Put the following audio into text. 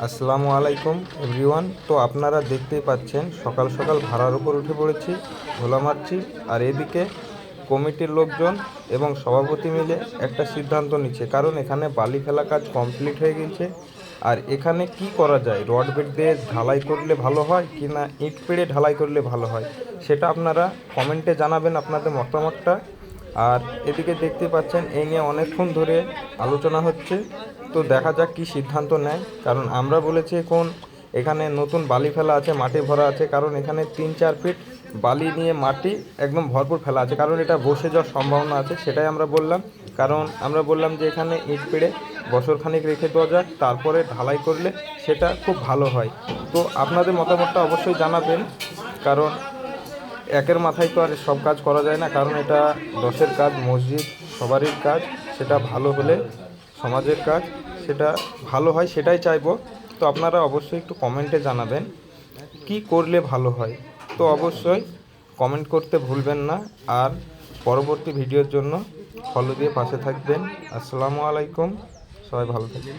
আসসালামু আলাইকুম এভরিওয়ান। তো আপনারা দেখতেই পাচ্ছেন সকাল সকাল ভাড়ার উপর উঠে পড়েছি, ভোলা মারছি। আর এদিকে কমিটির লোকজন এবং সভাপতি মিলে একটা সিদ্ধান্ত নিচ্ছে, কারণ এখানে বালি ফেলা কাজ কমপ্লিট হয়ে গেছে। আর এখানে কি করা যায়, রড বেড দিয়ে ঢালাই করলে ভালো হয় কি না ইট পেড়ে ঢালাই করলে ভালো হয়, সেটা আপনারা কমেন্টে জানাবেন আপনাদের মতামতটা। আর এদিকে দেখতে পাচ্ছেন এই নিয়ে অনেকক্ষণ ধরে আলোচনা হচ্ছে। তো দেখা যাক কী সিদ্ধান্ত নেয়, কারণ আমরা বলেছি এখন এখানে নতুন বালি ফেলা আছে, মাটি ভরা আছে, কারণ এখানে 3-4 ফিট বালি নিয়ে মাটি একদম ভরপুর ফেলা আছে, কারণ এটা বসে যাওয়ার সম্ভাবনা আছে, সেটাই আমরা বললাম। কারণ আমরা বললাম যে এখানে ইট পেড়ে বছরখানিক রেখে দেওয়া যাক, তারপরে ঢালাই করলে সেটা খুব ভালো হয়। তো আপনাদের মতামতটা অবশ্যই জানাবেন, কারণ একের মাথায় তো আর সব কাজ করা যায় না, কারণ এটা দশের কাজ, মসজিদ সবারই কাজ, সেটা ভালো হলে সমাজের কাজ সেটা ভালো হয়, সেটাই চাইবো। তো আপনারা অবশ্যই একটু কমেন্টে জানাবেন কি করলে ভালো হয়। তো অবশ্যই কমেন্ট করতে ভুলবেন না। আর পরবর্তী ভিডিওর জন্য ফলো দিয়ে পাশে থাকবেন। আসসালামু আলাইকুম, সবাই ভালো থাকবেন।